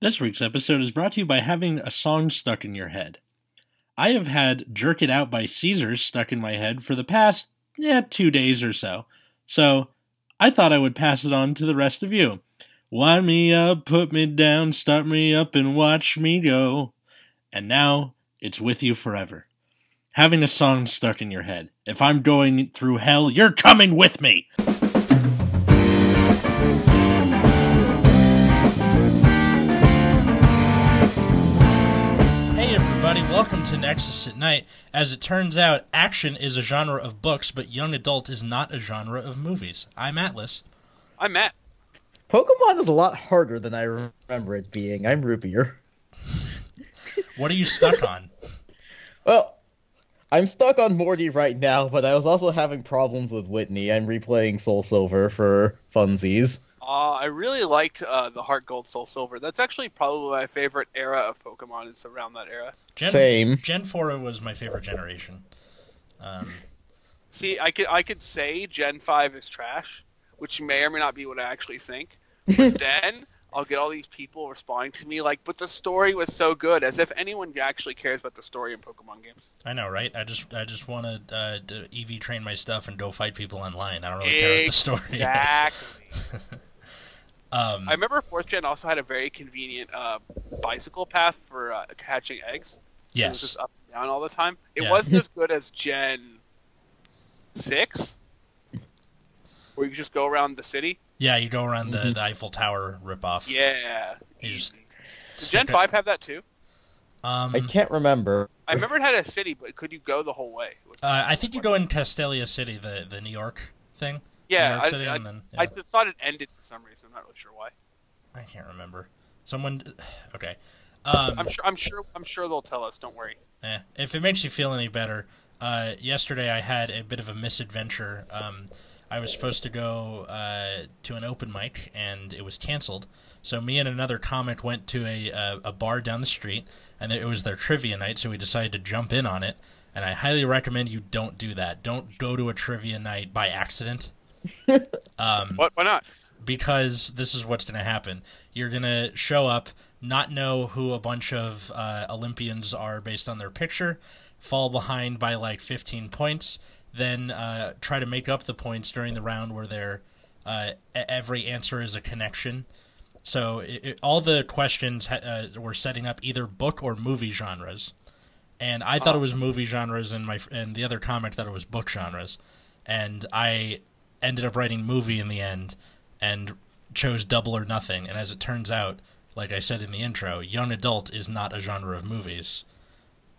This week's episode is brought to you by having a song stuck in your head. I have had Jerk It Out by Caesars stuck in my head for the past, 2 days or so. So, I thought I would pass it on to the rest of you. Wind me up, put me down, start me up and watch me go. And now, it's with you forever. Having a song stuck in your head. If I'm going through hell, you're coming with me! Welcome to Nexus at Night. As it turns out, action is a genre of books, but young adult is not a genre of movies. I'm Atlas. I'm Matt. Pokemon is a lot harder than I remember it being. I'm Roopier. What are you stuck on? Well, I'm stuck on Morty right now, but I was also having problems with Whitney. I'm replaying Soul Silver for funsies. I really liked the Heart Gold Soul Silver. That's actually probably my favorite era of Pokemon. It's around that era. Same. Gen 4 was my favorite generation. See, I could say Gen 5 is trash, which may or may not be what I actually think. But then I'll get all these people responding to me like, but the story was so good, as if anyone actually cares about the story in Pokemon games. I know, right? I just want to EV train my stuff and go fight people online. I don't really care what the story is. Exactly. I remember 4th Gen also had a very convenient bicycle path for catching eggs. Yes. It was just up and down all the time. It Yeah. wasn't as good as Gen 6, where you just go around the city. Yeah, you go around the Eiffel Tower ripoff. Yeah. You just Did Gen 5 have that too? I can't remember. I remember it had a city, but could you go the whole way? I think you go in Castelia City, the New York thing. Yeah, New York City, and then, I just thought it ended for some reason. I'm not really sure why. I can't remember. Someone, okay. I'm sure they'll tell us. Don't worry. If it makes you feel any better, yesterday I had a bit of a misadventure. I was supposed to go to an open mic, and it was canceled. So me and another comic went to a bar down the street, and it was their trivia night, so we decided to jump in on it. And I highly recommend you don't do that. Don't go to a trivia night by accident. Why not? Because this is what's going to happen. You're going to show up, not know who a bunch of Olympians are based on their picture, fall behind by like 15 points, then try to make up the points during the round where every answer is a connection. So all the questions were setting up either book or movie genres. And I thought it was movie genres, and the other comic thought it was book genres. And I ended up writing movie in the end and chose Double or Nothing. And as it turns out, like I said in the intro, young adult is not a genre of movies.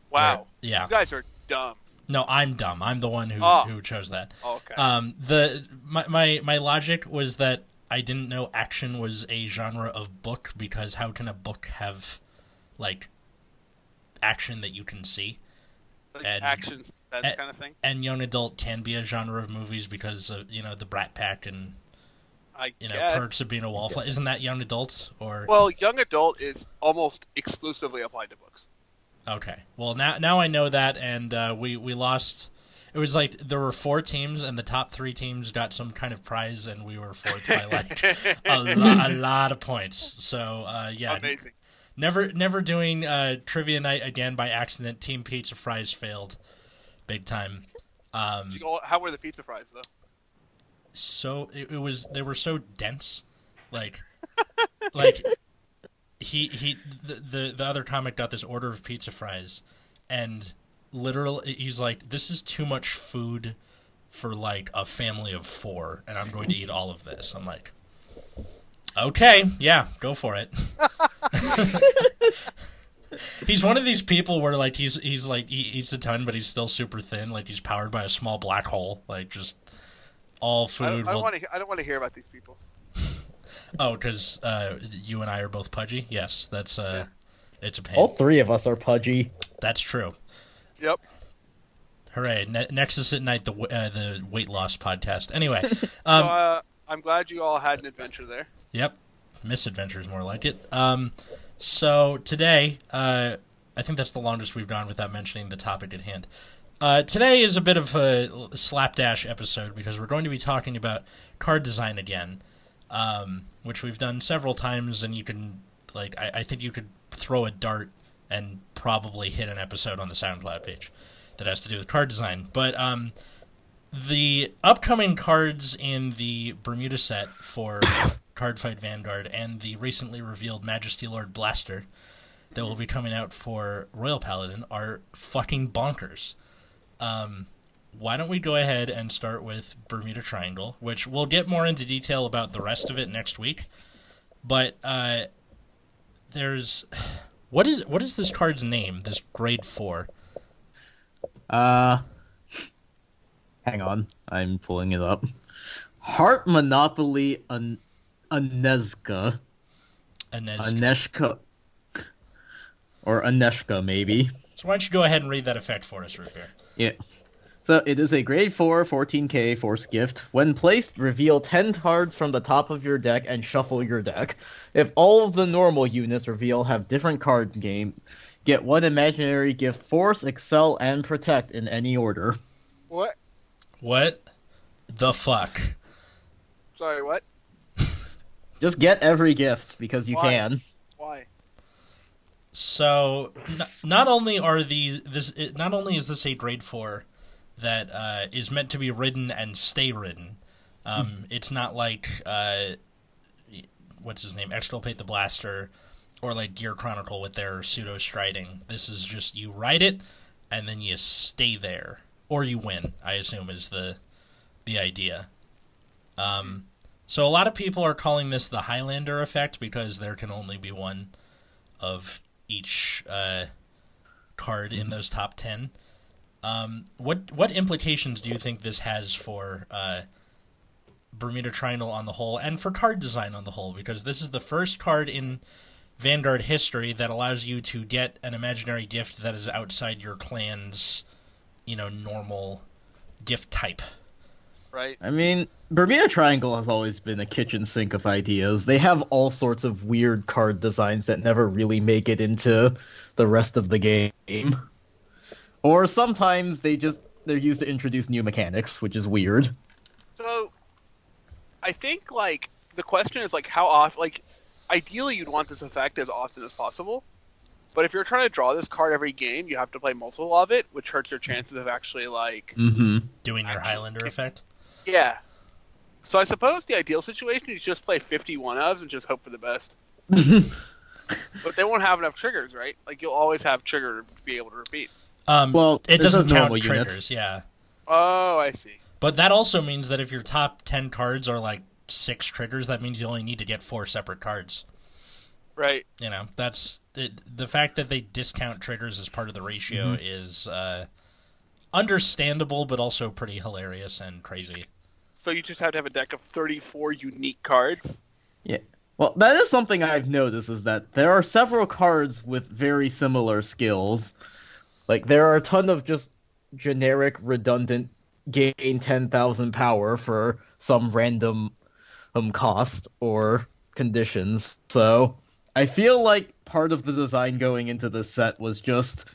Wow. Yeah. You guys are dumb. No, I'm dumb. I'm the one who chose that. Okay. My logic was that I didn't know action was a genre of book, because how can a book have like action that you can see? Like actions, that kind of thing. And young adult can be a genre of movies because of the Brat Pack and Perks of Being a Wallflower. Isn't that young adult? Or well, young adult is almost exclusively applied to books. Okay. Well, now I know that, and we lost. It was like there were 4 teams, and the top 3 teams got some kind of prize, and we were 4th by like a lot of points. So yeah, amazing. Never doing trivia night again by accident. Team Pizza Fries failed, big time. How were the pizza fries though? So they were so dense, like the other comic got this order of pizza fries, and literally he's like, "This is too much food for like a family of 4, and I'm going to eat all of this." I'm like, okay, yeah, go for it. He's one of these people where like he's like he eats a ton, but he's still super thin. Like he's powered by a small black hole. Like just all food. I don't want to hear about these people. Oh, because you and I are both pudgy. Yes, that's it's a pain. All 3 of us are pudgy. That's true. Yep. Hooray! Nexus at Night, the weight loss podcast. Anyway, so I'm glad you all had an adventure there. Yep, misadventure is more like it. So today, I think that's the longest we've gone without mentioning the topic at hand. Today is a bit of a slapdash episode because we're going to be talking about card design again, which we've done several times, and you can Like, I think you could throw a dart and probably hit an episode on the SoundCloud page that has to do with card design. But the upcoming cards in the Bermuda set for Cardfight Vanguard and the recently revealed Majesty Lord Blaster that will be coming out for Royal Paladin are fucking bonkers. Why don't we go ahead and start with Bermuda Triangle, which we'll get more into detail about the rest of it next week. But there's... What is this card's name, this grade 4? Hang on. I'm pulling it up. Heart Monopoly Anezka. Anezka. Or Anezka, maybe. So why don't you go ahead and read that effect for us, Root Beer? Yeah. So it is a grade 4, 14k force gift. When placed, reveal 10 cards from the top of your deck and shuffle your deck. If all of the normal units reveal have different card game, get one imaginary gift: Force, Excel, and Protect in any order. What? What the fuck? Sorry, what? Just get every gift, because you Why? can. Why? So, not only is this a grade 4 that is meant to be ridden and stay ridden. It's not like what's his name, Exculpate the Blaster, or like Gear Chronicle with their pseudo striding. This is just you ride it and then you stay there, or you win, I assume is the idea. So a lot of people are calling this the Highlander effect because there can only be one of each card in those top 10. What implications do you think this has for Bermuda Triangle on the whole, and for card design on the whole? Because this is the first card in Vanguard history that allows you to get an imaginary gift that is outside your clan's, normal gift type. Right. I mean, Bermuda Triangle has always been a kitchen sink of ideas. They have all sorts of weird card designs that never really make it into the rest of the game. Or sometimes they're used to introduce new mechanics, which is weird. So, I think, the question is, how often, ideally you'd want this effect as often as possible. But if you're trying to draw this card every game, you have to play multiple of it, which hurts your chances of actually, doing your Highlander effect? Yeah. So I suppose the ideal situation is just play 51 ofs and just hope for the best. But they won't have enough triggers, right? You'll always have trigger to be able to repeat. It doesn't count triggers, units. Yeah. Oh, I see. But that also means that if your top 10 cards are 6 triggers, that means you only need to get 4 separate cards. Right. That's it. The fact that they discount triggers as part of the ratio is understandable, but also pretty hilarious and crazy. So you just have to have a deck of 34 unique cards? Yeah. Well, that is something I've noticed, is that there are several cards with very similar skills. There are a ton of just generic, redundant, gain 10,000 power for some random cost or conditions. So I feel like part of the design going into this set was just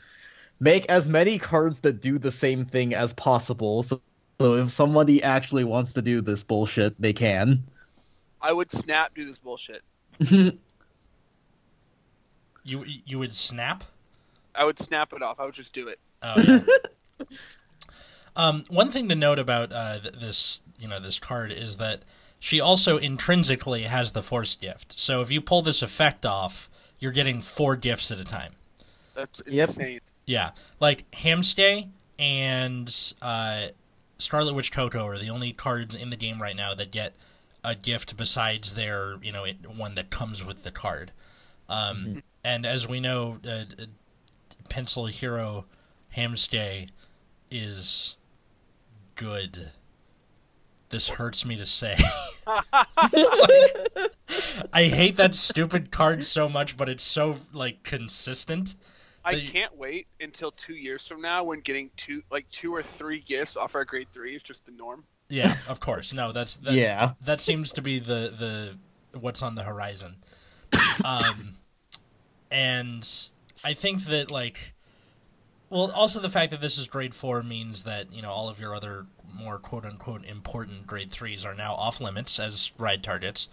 make as many cards that do the same thing as possible. So if somebody actually wants to do this bullshit, they can. I would snap do this bullshit. You would snap? I would snap it off. I would just do it. Oh, yeah. One thing to note about this card is that she also intrinsically has the Force gift. So if you pull this effect off, you're getting 4 gifts at a time. That's insane. Yeah. Hamstay and Scarlet Witch Coco are the only cards in the game right now that get a gift besides their, one that comes with the card. And as we know, Pencil Hero Hamstay is good. This hurts me to say. I hate that stupid card so much, but it's so consistent. I can't wait until 2 years from now when getting 2 or 3 gifts off our grade 3 is just the norm. Yeah, of course. No, that seems to be the what's on the horizon. And I think that also the fact that this is grade 4 means that all of your other more quote unquote important grade 3s are now off limits as ride targets.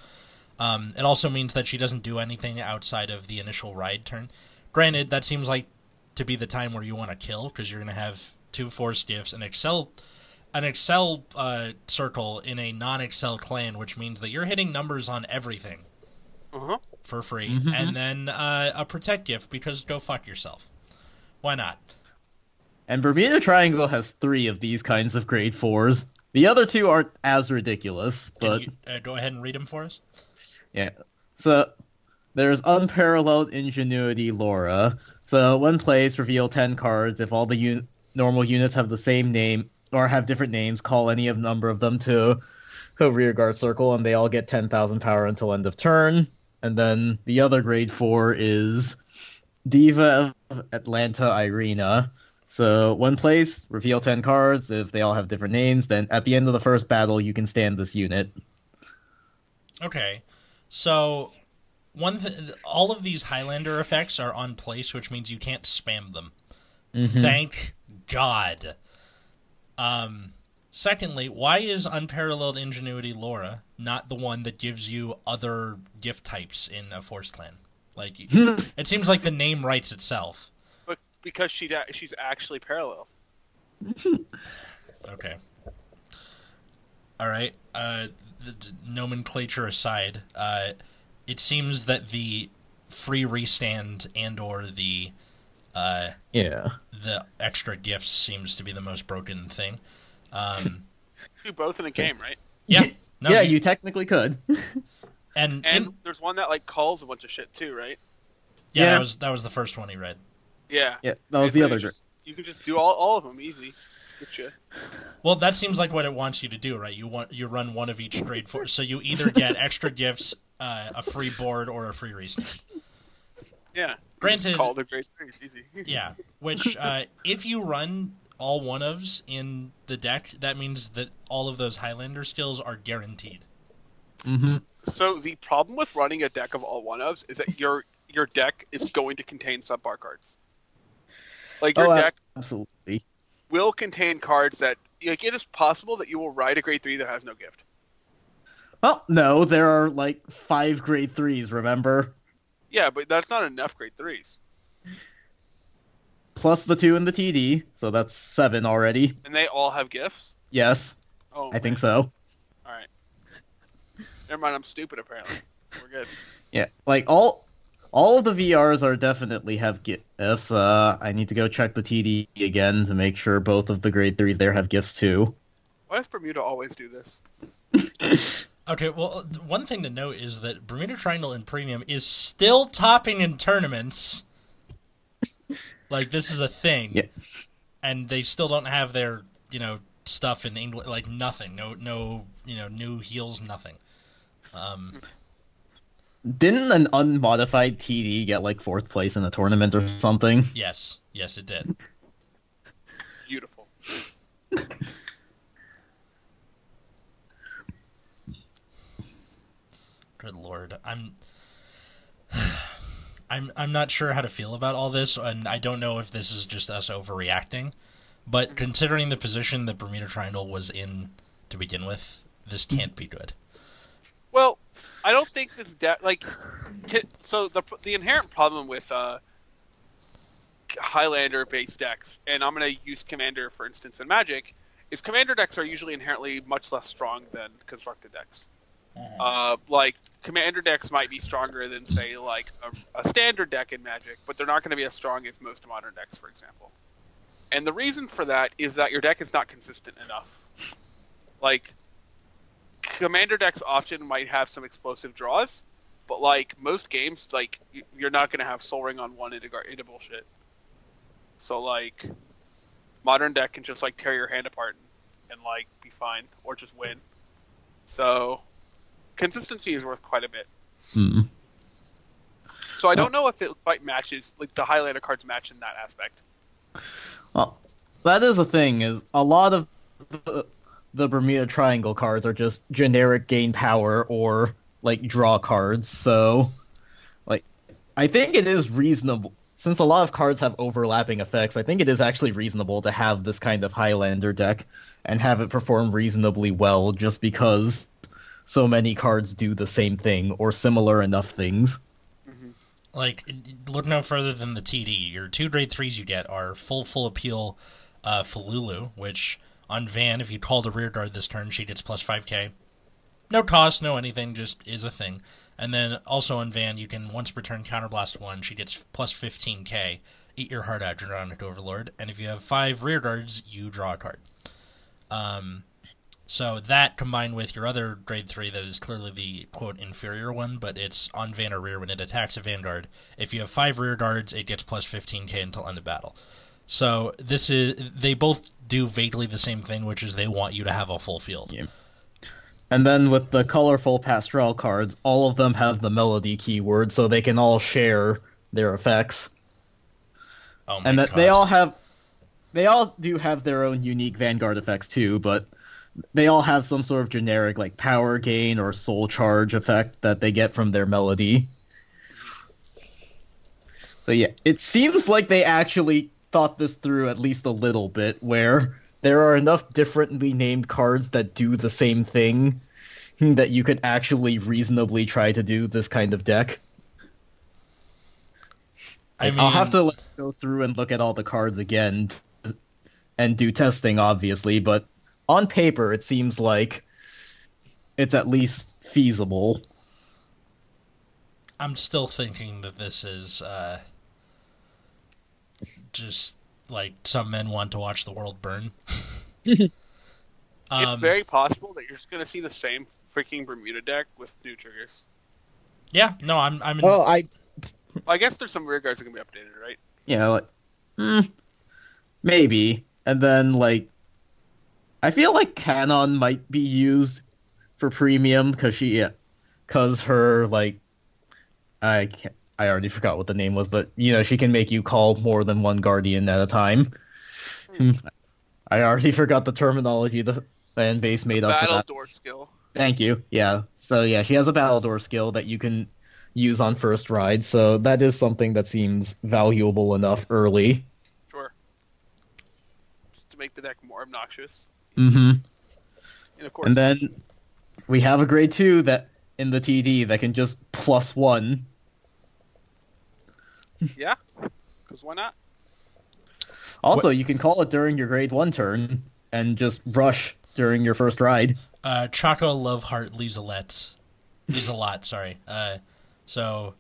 It also means that she doesn't do anything outside of the initial ride turn. Granted, that seems like to be the time where you want to kill, because you're going to have 2 force gifts, an Excel circle in a non-Excel clan, which means that you're hitting numbers on everything for free, and then a protect gift, because go fuck yourself. Why not? And Bermuda Triangle has 3 of these kinds of grade 4s. The other 2 aren't as ridiculous, but... Can you go ahead and read them for us? Yeah. So, there's Unparalleled Ingenuity Laura. So, when plays, reveal 10 cards. If all the normal units have the same name, or have different names, call any of number of them to a rearguard circle, and they all get 10,000 power until end of turn. And then the other grade 4 is Diva of Atlanta Irina. So, when plays, reveal 10 cards. If they all have different names, then at the end of the first battle, you can stand this unit. Okay. So, all of these Highlander effects are on place, which means you can't spam them. Thank God. Secondly, why is Unparalleled Ingenuity Laura not the one that gives you other gift types in a Force Clan? Like, it seems like the name writes itself. But because she's actually parallel. Okay. All right. The nomenclature aside, it seems that the free restand and/or the extra gifts seems to be the most broken thing. Do both in a game, right? Yeah. No, yeah, you technically could. And there's one that like calls a bunch of shit too, right? Yeah, that was the first one he read. Yeah. Yeah, that was the other. You can just do all of them easy. Getcha. Well, that seems like what it wants you to do, right? You run one of each grade 4, so you either get extra gifts, a free board, or a free restand. Yeah. Granted, call the grade 3 easy. Yeah, which if you run all one-ofs in the deck, that means that all of those Highlander skills are guaranteed. So the problem with running a deck of all one-ofs is that your deck is going to contain subpar cards. Like your deck absolutely will contain cards that, like, it is possible that you will ride a grade 3 that has no gift. Well, no, there are like 5 grade 3s, remember? Yeah, but that's not enough grade 3s. Plus the 2 in the TD, so that's 7 already. And they all have gifts? Yes. Oh, I think so. Alright. Never mind, I'm stupid apparently. We're good. Yeah, like all of the VRs are definitely have gifts. I need to go check the TD again to make sure both of the grade 3s there have gifts too. Why does Bermuda always do this? Okay, well, one thing to note is that Bermuda Triangle in Premium is still topping in tournaments. Like, this is a thing. Yeah. And they still don't have their, stuff in English, like nothing. No, new heals, nothing. Didn't an unmodified TD get like 4th place in a tournament or something? Yes, it did. Beautiful. Good Lord, I'm not sure how to feel about all this, and I don't know if this is just us overreacting. But considering the position that Bermuda Triangle was in to begin with, this can't be good. Well, I don't think this so the inherent problem with Highlander-based decks, and I'm going to use Commander for instance in Magic, is Commander decks are usually inherently much less strong than constructed decks. Like Commander decks might be stronger than say like a standard deck in Magic, but they're not going to be as strong as most modern decks, for example. And the reason for that is that your deck is not consistent enough. Like, Commander decks often might have some explosive draws, but like most games, like you're not going to have Soul Ring on 1 into bullshit. So like, modern deck can just like tear your hand apart and like be fine or just win. So, consistency is worth quite a bit. So I don't know if it quite matches, like the Highlander cards match in that aspect. Well, that is the thing, is a lot of the Bermuda Triangle cards are just generic gain power or, like, draw cards, so, like, I think it is reasonable, since a lot of cards have overlapping effects, I think it is actually reasonable to have this kind of Highlander deck and have it perform reasonably well, just because, so many cards do the same thing or similar enough things. Like, look no further than the TD. Your 2 grade 3s you get are full appeal Falulu, which on Van, if you called a rear guard this turn, she gets plus 5k. No cost, no anything, just is a thing. And then also on Van, you can once per turn counterblast 1, she gets plus 15k. Eat your heart out, Draconic Overlord. And if you have 5 rear guards, you draw a card. So that combined with your other grade 3 that is clearly the, quote, inferior one, but it's on Van or rear when it attacks a Vanguard. If you have 5 rear guards, it gets plus 15k until end of battle. So they both do vaguely the same thing, which is they want you to have a full field. Yeah. And then with the colorful Pastoral cards, all of them have the melody keyword, so they can all share their effects. Oh my and that God. they all do have their own unique Vanguard effects too, but they all have some sort of generic like power gain or soul charge effect that they get from their melody. So yeah, it seems like they actually thought this through at least a little bit, where there are enough differently named cards that do the same thing that you could actually reasonably try to do this kind of deck. I'll have to go through and look at all the cards again and do testing, obviously, but on paper, it seems like it's at least feasible. I'm still thinking that this is just like some men want to watch the world burn. It's very possible that you're just going to see the same freaking Bermuda deck with new triggers. Yeah, no, I'm I guess there's some rear guards that can be updated, right? Yeah, like, maybe. And then, like, I feel like Canon might be used for premium because her, like, I already forgot what the name was, but, you know, she can make you call more than one Guardian at a time. I already forgot the terminology the fan base made up for that. Battledore skill. Thank you. Yeah. So, yeah, she has a Battledore skill that you can use on first ride, so that is something that seems valuable enough early. Sure. Just to make the deck more obnoxious. Mm-hmm. And of course, And then we have a grade 2 that in the TD that can just +1. yeah, because why not? Also, you can call it during your grade 1 turn and just rush during your first ride. Choco Love Heart Lieselot, sorry. So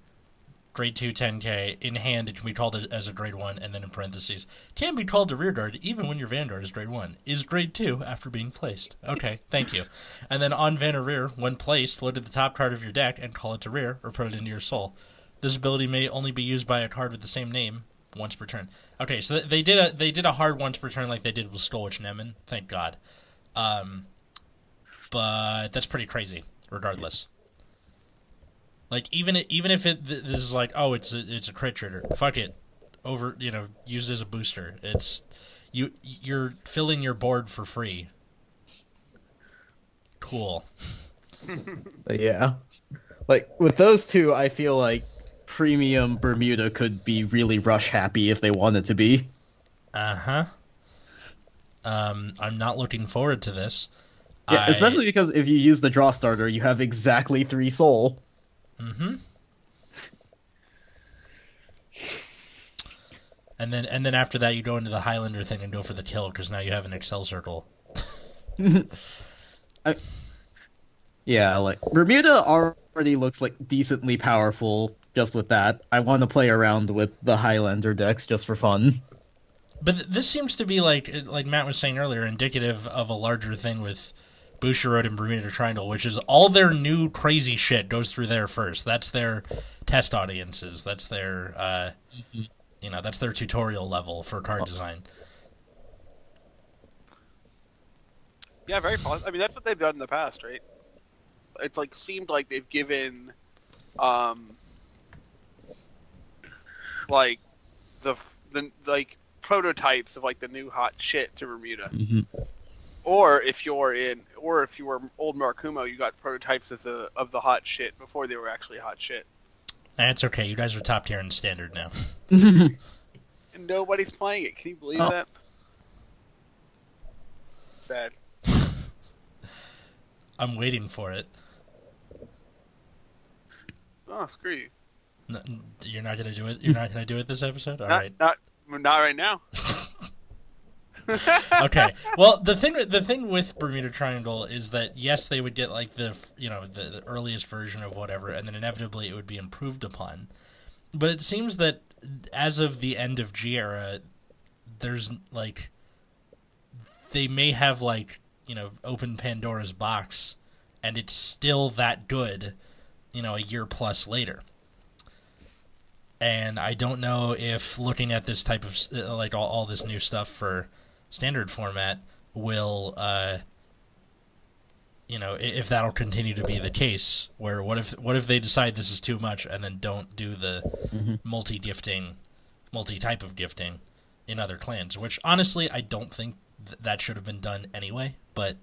grade 2 10k in hand, it can be called as a grade 1, and then in parentheses can be called a rear guard even when your Vanguard is grade 1 is grade 2 after being placed. Okay, thank you. And then on Van or rear, when placed, load to the top card of your deck and call it to rear or put it into your soul. This ability may only be used by a card with the same name once per turn. Okay, so they did a hard once per turn like they did with Stolwich Nemen, thank God. But that's pretty crazy regardless. Like even if this is like, oh, it's a crit trigger, fuck it, use it as a booster. It's you're filling your board for free. Cool. Yeah, like with those two, I feel like premium Bermuda could be really rush happy if they wanted to be. I'm not looking forward to this. Yeah, especially because if you use the draw starter, you have exactly 3 soul. Mm-hmm. And then after that, you go into the Highlander thing and go for the kill because now you have an Excel circle. Yeah, like Bermuda already looks like decently powerful just with that. I want to play around with the Highlander decks just for fun. But this seems to be like Matt was saying earlier, indicative of a larger thing with Bushiroad and Bermuda Triangle, which is all their new crazy shit goes through there first. That's their test audiences. That's their that's their tutorial level for card design. Yeah, very positive. I mean, that's what they've done in the past, right? It's like seemed like they've given, like the prototypes of like the new hot shit to Bermuda. Mm-hmm. Or if you were old Marakumo, you got prototypes of the hot shit before they were actually hot shit. That's okay. You guys are top tier in standard now. And nobody's playing it. Can you believe that? Sad. I'm waiting for it. Oh, screw you. You're not gonna do it. You're not gonna do it this episode. All right. Not right now. Okay. Well, the thing with Bermuda Triangle is that yes, they would get like the earliest version of whatever, and then inevitably it would be improved upon. But it seems that as of the end of G era, there's like they may have like opened Pandora's box, and it's still that good, a year plus later. And I don't know if looking at this type of like all this new stuff for standard format will, if that'll continue to be the case. Where what if they decide this is too much and then don't do the multi-type of gifting in other clans? Which honestly, I don't think that should have been done anyway. But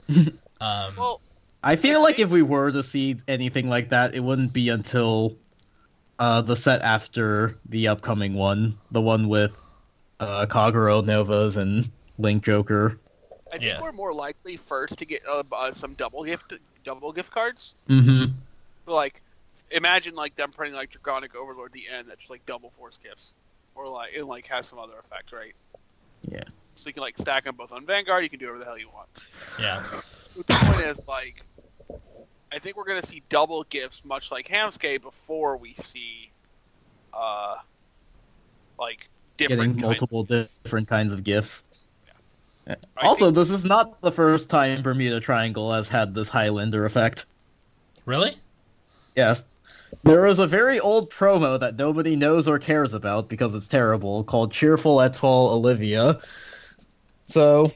well, I feel like if we were to see anything like that, it wouldn't be until the set after the upcoming one, the one with Kagero, Novas, and Link Joker. I think we're more likely first to get some double gift cards. Mm-hmm. So, like, imagine like them printing like Draconic Overlord at the end that's just like double force gifts, or like it like has some other effect, right? Yeah. So you can like stack them both on Vanguard. You can do whatever the hell you want. Yeah. But the point is, like, I think we're gonna see double gifts, much like Hamskate, before we see, like different getting multiple different kinds of gifts. Yeah. Also, this is not the first time Bermuda Triangle has had this Highlander effect. Really? Yes. There was a very old promo that nobody knows or cares about because it's terrible, called Cheerful Etoile Olivia. So,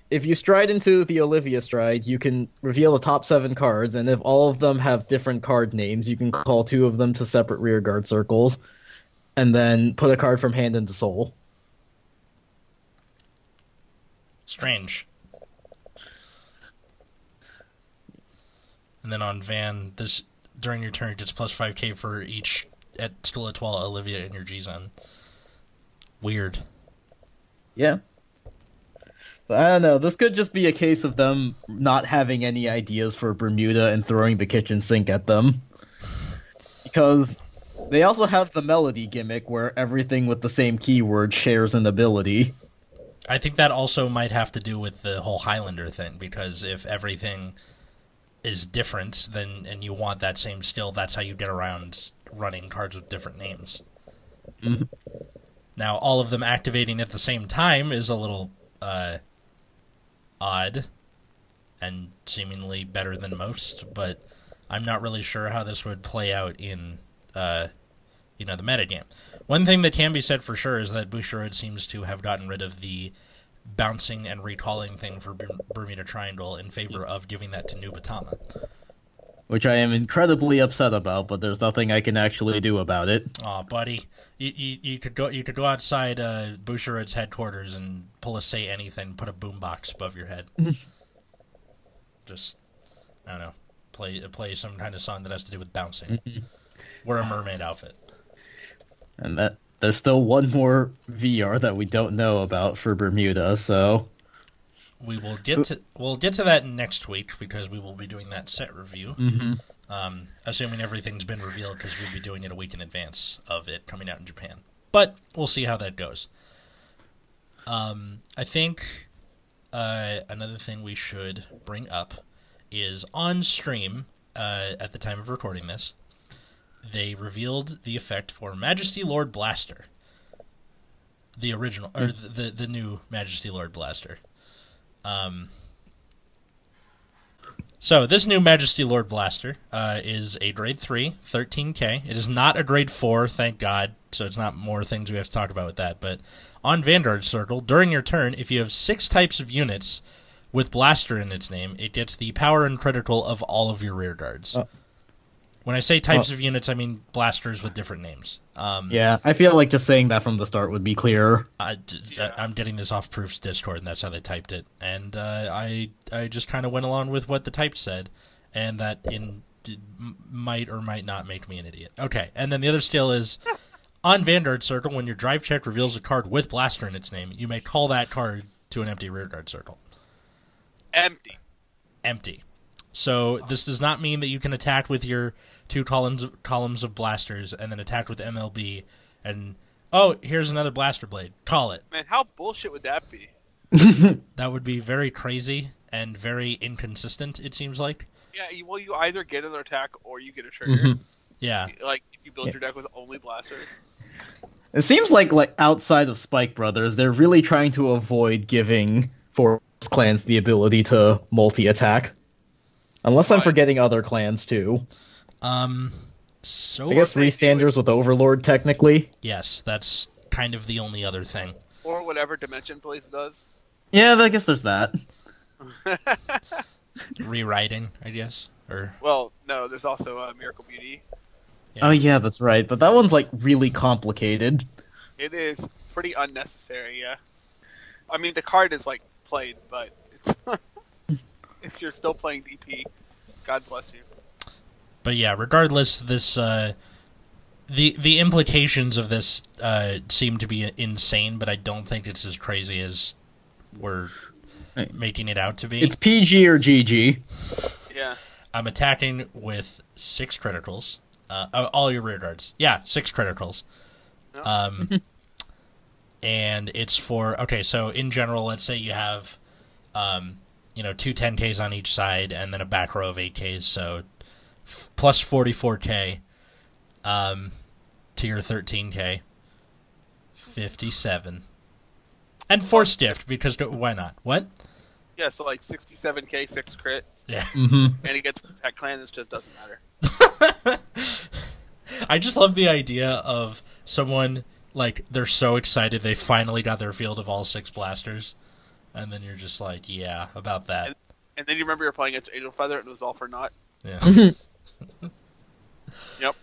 if you stride into the Olivia stride, you can reveal the top 7 cards, and if all of them have different card names, you can call 2 of them to separate rearguard circles, and then put a card from hand into soul. Strange. And then on Van, this during your turn it gets plus 5k for each at Still Etoile Olivia in your G-Zone. Weird. Yeah. But I don't know, this could just be a case of them not having any ideas for Bermuda and throwing the kitchen sink at them. Because they also have the melody gimmick where everything with the same keyword shares an ability. I think that also might have to do with the whole Highlander thing, because if everything is different, then and you want that same skill, that's how you get around running cards with different names. Mm-hmm. Now, all of them activating at the same time is a little odd and seemingly better than most, but I'm not really sure how this would play out in the metagame. One thing that can be said for sure is that Bushiroad seems to have gotten rid of the bouncing and recalling thing for Bermuda Triangle in favor of giving that to Nubatama. Which I am incredibly upset about, but there's nothing I can actually do about it. Aw, buddy, you could go outside Bushiroad's headquarters and pull a Say Anything, put a boombox above your head. Just, I don't know, play some kind of song that has to do with bouncing. Wear a mermaid outfit. And that there's still one more VR that we don't know about for Bermuda, so we'll get to that next week because we will be doing that set review. Mm-hmm. Assuming everything's been revealed, because we'll be doing it a week in advance of it coming out in Japan. But we'll see how that goes. I think another thing we should bring up is on stream at the time of recording this, they revealed the effect for Majesty Lord Blaster. The original, or the new Majesty Lord Blaster. So this new Majesty Lord Blaster is a grade 3, 13k. It is not a grade 4, thank God, so it's not more things we have to talk about with that. But on Vanguard Circle, during your turn, if you have 6 types of units with Blaster in its name, it gets the power and critical of all of your rear guards. When I say types of units, I mean blasters with different names. Yeah, I feel like just saying that from the start would be clearer. I'm getting this off Proof's Discord, and that's how they typed it. And I just kind of went along with what the type said, and that might or might not make me an idiot. Okay, and then the other skill is, on Vanguard Circle, when your drive check reveals a card with Blaster in its name, you may call that card to an empty rearguard circle. Empty. So this does not mean that you can attack with your 2 columns of blasters and then attack with MLB and, oh, here's another blaster blade. Call it. Man, how bullshit would that be? That would be very crazy and very inconsistent, it seems like. Yeah, you either get another attack or you get a trigger. Yeah. Like, if you build your deck with only blasters. It seems like outside of Spike Brothers, they're really trying to avoid giving Force clans the ability to multi-attack. Unless I'm forgetting other clans too. So I guess Restanders with Overlord, technically. Yes, that's kind of the only other thing. Or whatever Dimension Blaze does. Yeah, I guess there's that. Rewriting, I guess, or well, no, there's also Miracle Beauty. yeah. Oh yeah, that's right. But that one's really complicated. It is pretty unnecessary, yeah. I mean, the card is played, but it's if you're still playing DP, God bless you. But yeah, regardless, this the implications of this seem to be insane, but I don't think it's as crazy as we're making it out to be. It's PG or GG. Yeah. I'm attacking with 6 criticals. All your rear guards. Yeah, 6 criticals. No. And it's for... Okay, so in general, let's say you have, 2 10Ks on each side and then a back row of 8Ks, so plus 44K to your 13K. 57. And Force Gift, because why not? What? Yeah, so 67k, 6 crit, Yeah. Mm-hmm. and he gets that clan. It just doesn't matter. I just love the idea of someone, they're so excited they finally got their field of all 6 blasters, and then you're just like, yeah, about that. And then you remember you're playing against Angel Feather and it was all for naught. Yeah. Yep.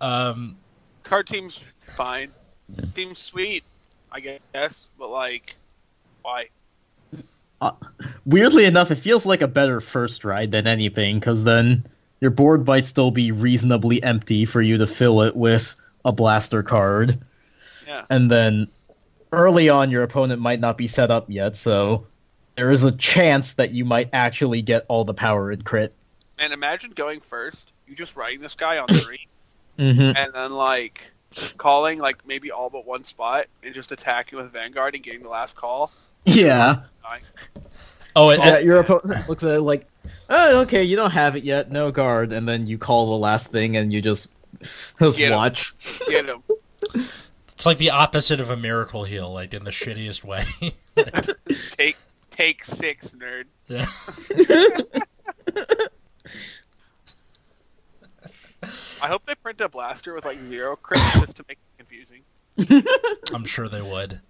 Card seems fine. Seems sweet, I guess, but why? Weirdly enough, it feels like a better first ride than anything, because then your board might still be reasonably empty for you to fill it with a blaster card. Yeah. And then early on, your opponent might not be set up yet, so there is a chance that you might actually get all the power in crit. And imagine going first, you just riding this guy on 3, Mm-hmm. and then calling maybe all but one spot and just attacking with Vanguard and getting the last call. Yeah. Oh, Yeah, your opponent looks at it oh, okay, you don't have it yet, no guard, and then you call the last thing and you just Get watch. Get him. it's like the opposite of a miracle heal, in the shittiest way. Take 6, nerd. Yeah. I hope they print a blaster with 0 crits just to make it confusing. I'm sure they would.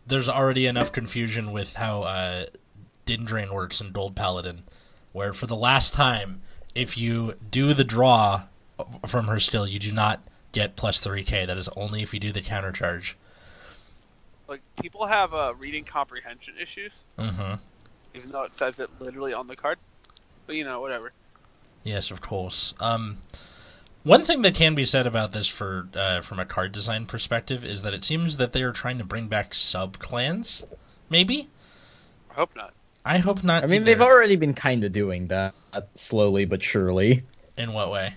There's already enough confusion with how Dindrain works in Gold Paladin, where for the last time, if you do the draw from her skill, you do not get plus 3k. That is only if you do the countercharge. People have reading comprehension issues, Mm-hmm. even though it says it literally on the card. But whatever. Yes, of course. One thing that can be said about this from a card design perspective is that it seems that they are trying to bring back sub-clans, maybe? I hope not. I hope not. I mean, either. they've already been kind of doing that, slowly but surely. In what way?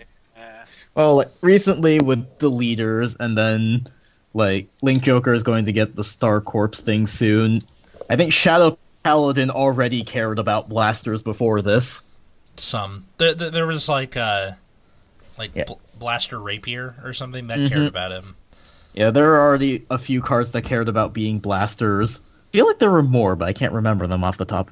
Well, recently with the leaders, and then, Link Joker is going to get the Star Corps thing soon. I think Shadow Paladin already cared about blasters before this. Some. There was, Blaster Rapier or something that cared about him. Yeah, there are already a few cards that cared about being blasters. I feel like there were more, but I can't remember them off the top.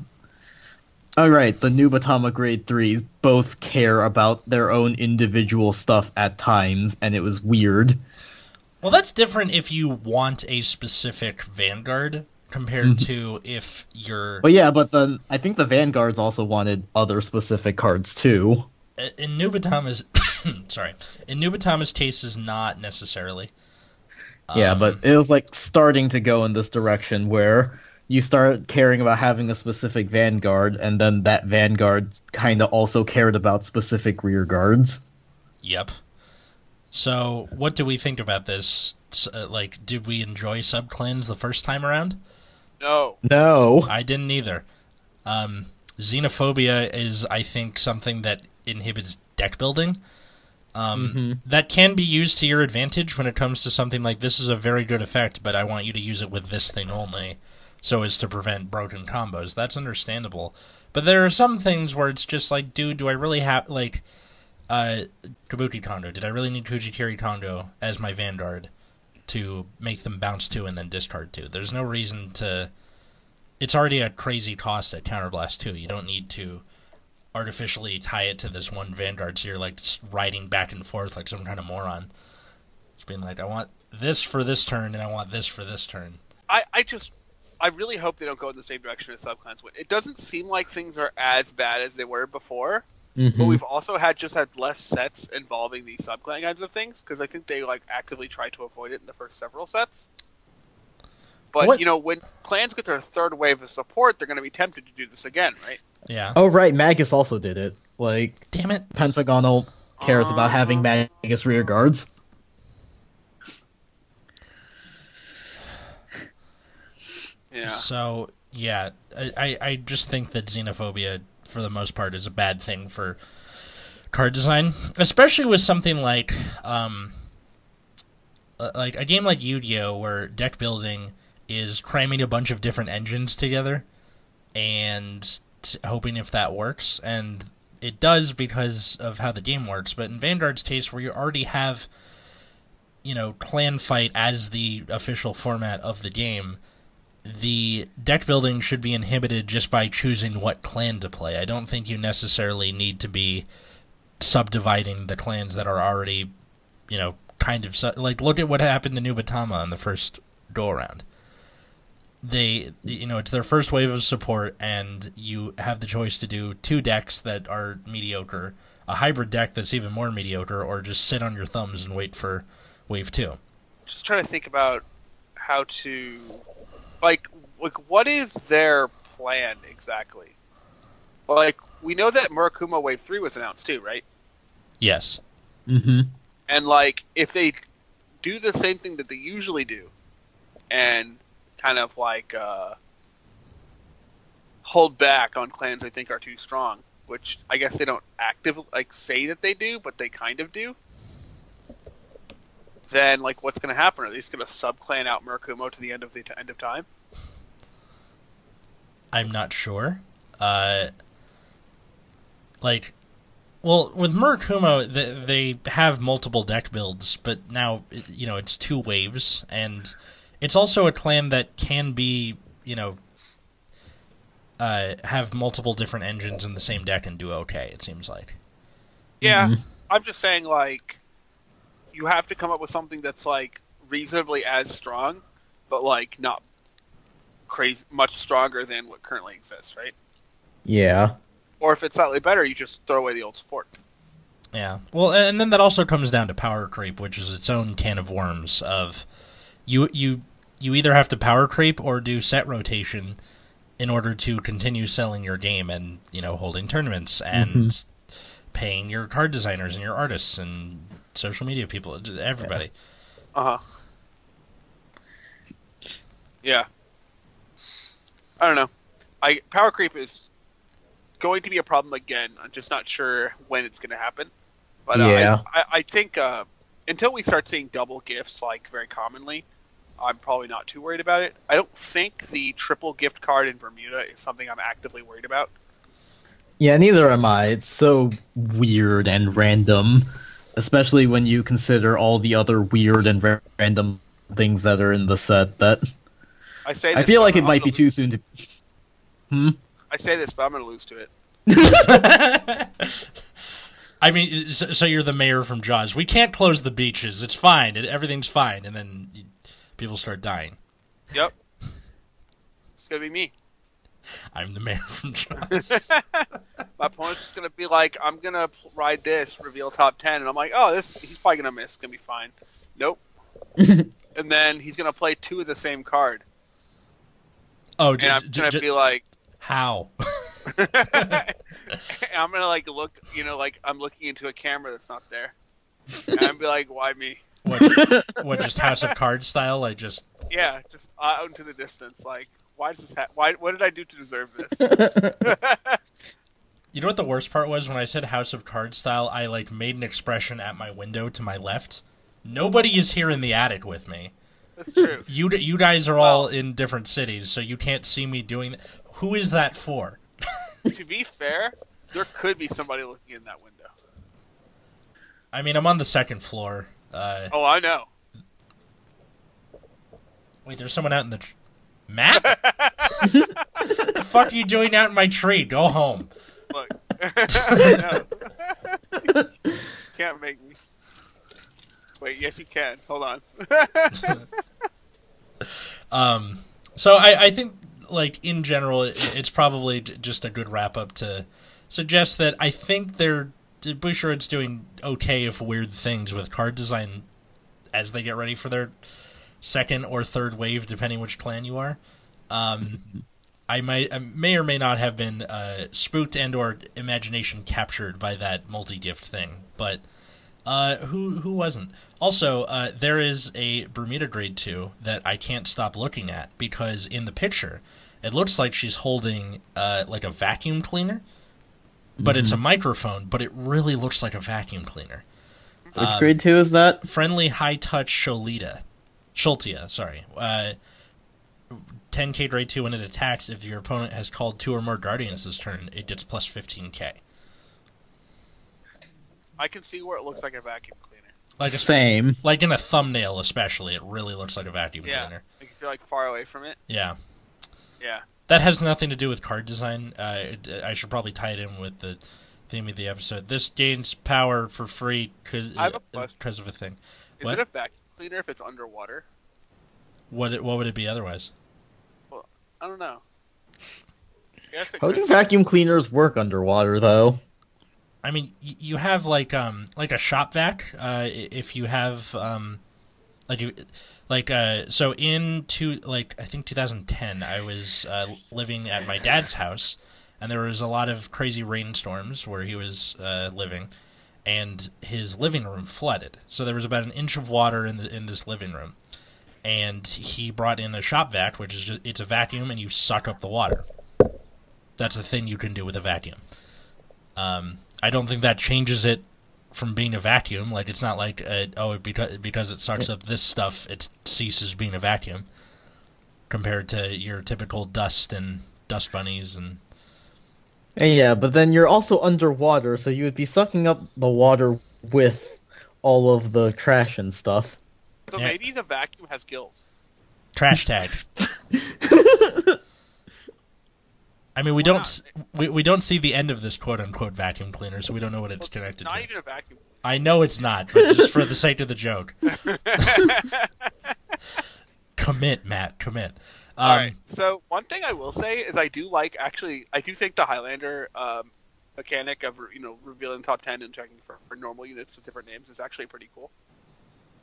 Alright, the Noob Atama Grade 3s both care about their own individual stuff at times, and it was weird. Well, that's different if you want a specific Vanguard compared to if you're... But yeah, but I think the Vanguards also wanted other specific cards too. In Noob Atama's... sorry. In Noob Atama's cases, not necessarily. Yeah, but it was starting to go in this direction where you start caring about having a specific Vanguard, and then that Vanguard kind of also cared about specific rear guards. Yep. So, what do we think about this? Did we enjoy sub-clans the first time around? No. No. I didn't either. xenophobia is, I think, something that inhibits deck building. That can be used to your advantage when it comes to something like, this is a very good effect, but I want you to use it with this thing only, so as to prevent broken combos. That's understandable. But there are some things where it's just like, dude, do I really have, like, Kabuki Kondo, did I really need Kujikiri Kondo as my Vanguard to make them bounce 2 and then discard 2? There's no reason to... It's already a crazy cost at Counterblast 2. You don't need to artificially tie it to this one Vanguard, so you're like riding back and forth like some kind of moron. Just being like, I want this for this turn, and I want this for this turn. I really hope they don't go in the same direction as subclans went. It doesn't seem like things are as bad as they were before, but we've also had less sets involving the subclan kinds of things, because I think they like actively tried to avoid it in the first several sets. But, when clans get their third wave of support, they're going to be tempted to do this again, right? Yeah. Oh, right, Magus also did it. Like, damn it. Pentagonal cares about having Magus rear guards. Yeah. So, yeah, I just think that xenophobia, for the most part, is a bad thing for card design. Especially with something like a game like Yu-Gi-Oh! Where deck building is cramming a bunch of different engines together and hoping if that works, and it does because of how the game works. But in Vanguard's case, where you already have, clan fight as the official format of the game, the deck building should be inhibited just by choosing what clan to play. I don't think you necessarily need to be subdividing the clans that are already, kind of... Like, look at what happened to Nubatama in the first go-around. It's their first wave of support, and you have the choice to do 2 decks that are mediocre, a hybrid deck that's even more mediocre, or just sit on your thumbs and wait for wave 2. Just trying to think about how to... Like, what is their plan exactly? Like, we know that Murakuma Wave 3 was announced too, right? Yes. And, like, if they do the same thing that they usually do, and kind of, like, hold back on clans they think are too strong, which I guess they don't actively, like, say that they do, but they kind of do, then, like, what's going to happen? Are they just going to sub-clan out Murakumo to the end of time? I'm not sure. Well, with Murakumo, they have multiple deck builds, but now, it's 2 waves, and it's also a clan that can be, have multiple different engines in the same deck and do okay, it seems like. Yeah, I'm just saying, like, you have to come up with something that's, like, reasonably as strong, but, like, not crazy much stronger than what currently exists, right? Yeah. Or if it's slightly better, you just throw away the old support. Yeah. Well, and then that also comes down to power creep, which is its own can of worms of you either have to power creep or do set rotation in order to continue selling your game and, holding tournaments and paying your card designers and your artists and social media people, everybody. Yeah. I don't know. Power creep is going to be a problem again. I'm just not sure when it's going to happen. But I think until we start seeing double gifts, like, very commonly, I'm probably not too worried about it. I don't think the triple gift card in Bermuda is something I'm actively worried about. Yeah, neither am I. It's so weird and random, especially when you consider all the other weird and random things that are in the set. That I feel like it might be too soon to... I say this, but I'm going to lose to it. I mean, so you're the mayor from Jaws. We can't close the beaches. It's fine. Everything's fine. And then people start dying. Yep. It's going to be me. I'm the mayor from Jaws. My opponent's just going to be like, I'm going to ride this, reveal top 10. And I'm like, oh, he's probably going to miss. It's going to be fine. Nope. And then he's going to play 2 of the same card. Oh, and I'm going to be like... How? I'm going to, like, look, like I'm looking into a camera that's not there. And I'm be like, why me? What, just House of Cards style? Like, just... Yeah, just out into the distance. Like, why does this why what did I do to deserve this? You know what the worst part was? When I said House of Cards style, I like made an expression at my window to my left. Nobody is here in the attic with me. That's true. You guys are all in different cities, so you can't see me doing that. Who is that for? To be fair, there could be somebody looking in that window. I mean, I'm on the second floor. Oh, I know. Wait, there's someone out in the... Matt? What the fuck are you doing out in my tree? Go home. Look. Can't make me. Wait, yes you can. Hold on. So I think, like, in general, it's probably just a good wrap-up to suggest that I think Bushiroad's doing okay if weird things with card design as they get ready for their second or third wave, depending which clan you are. I may or may not have been spooked and or imagination captured by that multi-gift thing, but who wasn't? Also, there is a Bermuda Grade 2 that I can't stop looking at, because in the picture, it looks like she's holding like a vacuum cleaner, but it's a microphone, but it really looks like a vacuum cleaner. Which grade 2 is that? Friendly High Touch Shultia, sorry. 10k grade 2 when it attacks. If your opponent has called 2 or more Guardians this turn, it gets plus 15k. I can see where it looks like a vacuum cleaner. Like Same. Like in a thumbnail especially, it really looks like a vacuum cleaner. Like if you're like far away from it. Yeah. Yeah. That has nothing to do with card design. I should probably tie it in with the theme of the episode. This gains power for free because of a thing. Is it a vacuum cleaner if it's underwater? What would it be otherwise? Well, I don't know. How do vacuum cleaners work underwater, though? I mean, you have like a shop vac. If you have so I think 2010, I was living at my dad's house, and there was a lot of crazy rainstorms where he was living, and his living room flooded. So there was about an inch of water in this living room, and he brought in a shop vac, which is it's a vacuum, and you suck up the water. That's a thing you can do with a vacuum. I don't think that changes it from being a vacuum. Like, it's not like, because it sucks up this stuff, it ceases being a vacuum, compared to your typical dust and dust bunnies and... Yeah, but then you're also underwater, so you would be sucking up the water with all of the trash and stuff. So maybe the vacuum has gills. Trash tag. I mean, we don't see the end of this quote-unquote vacuum cleaner, so we don't know what it's connected to. Not even a vacuum. I know it's not, but just for the sake of the joke. Commit, Matt, commit. All right, so one thing I will say is I do think the Highlander mechanic of revealing top 10 and checking for normal units with different names is actually pretty cool.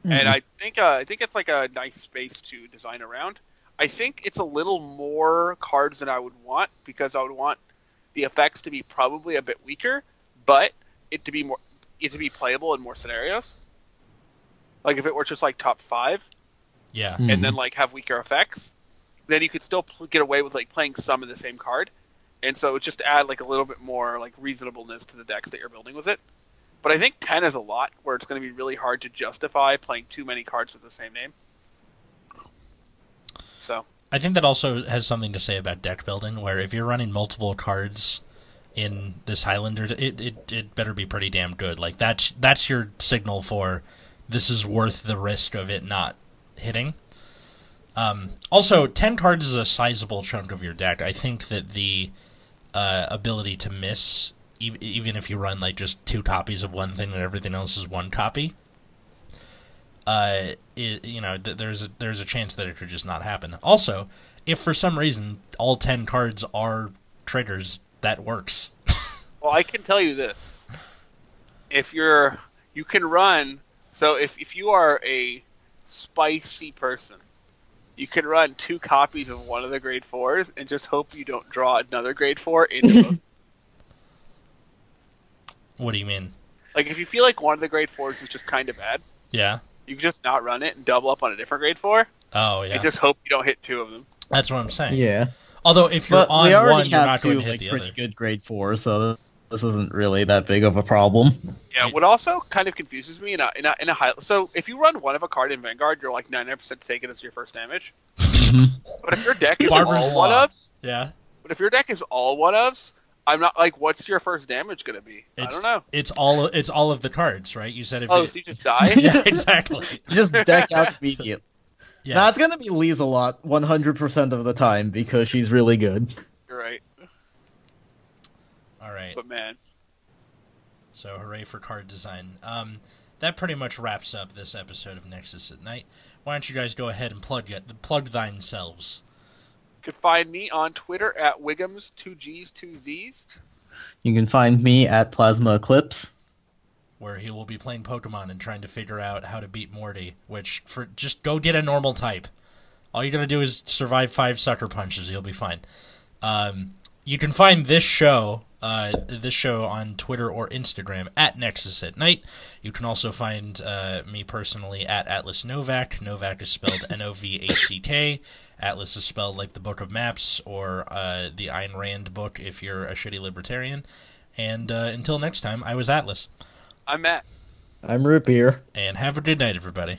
Mm-hmm. And I think it's like a nice space to design around. I think it's a little more cards than I would want, because I would want the effects to be probably a bit weaker, but it to be playable in more scenarios. Like if it were just like top 5, yeah, and then like have weaker effects, then you could still get away with like playing some of the same card, and so it would just add like a little bit more like reasonableness to the decks that you're building with it. But I think 10 is a lot, where it's going to be really hard to justify playing too many cards with the same name. So I think that also has something to say about deck building, where if you're running multiple cards in this Highlander, it better be pretty damn good. Like that's your signal for this is worth the risk of it not hitting. Also, 10 cards is a sizable chunk of your deck. I think that the ability to miss, even if you run like just 2 copies of one thing and everything else is 1 copy, there's a chance that it could just not happen. Also, if for some reason all 10 cards are triggers, that works. Well, I can tell you this: if you can run. So if you are a spicy person, you can run 2 copies of one of the grade 4s and just hope you don't draw another grade 4 into them. What do you mean? Like if you feel like one of the grade 4s is just kind of bad. Yeah. You can just not run it and double up on a different grade 4. Oh, yeah. And just hope you don't hit 2 of them. That's what I'm saying. Yeah. Although if you're But on we already one, you're have not going two to hit like the pretty other. good grade 4, so this isn't really that big of a problem. Yeah, what also kind of confuses me in a high. So if you run one of a card in Vanguard, you're like 99% to take it as your first damage. But if your deck is Barber's all Law. one ofs, Yeah. but if your deck is all one ofs, I'm not like, what's your first damage gonna be? I don't know. It's all of the cards, right? You said if Oh, it, so you just die? yeah, exactly. Just deck out immediately. Yes. Now it's gonna be Lee's a lot 100% of the time because she's really good. You're right. All right. But man, So hooray for card design. That pretty much wraps up this episode of Nexus at Night. Why don't you guys go ahead and plug thine selves? you can find me on Twitter at Wiggums, 2Gs, 2Zs. You can find me at Plasma Eclipse. Where he will be playing Pokemon and trying to figure out how to beat Morty, just go get a normal type. All you gotta do is survive 5 sucker punches, you'll be fine. You can find this show on Twitter or Instagram at Nexus at Night. You can also find me personally at Atlas Novak. Novak is spelled Novack. Atlas is spelled like the Book of Maps or the Ayn Rand book if you're a shitty libertarian. And until next time, I was Atlas. I'm Matt. I'm Root Beer. And have a good night, everybody.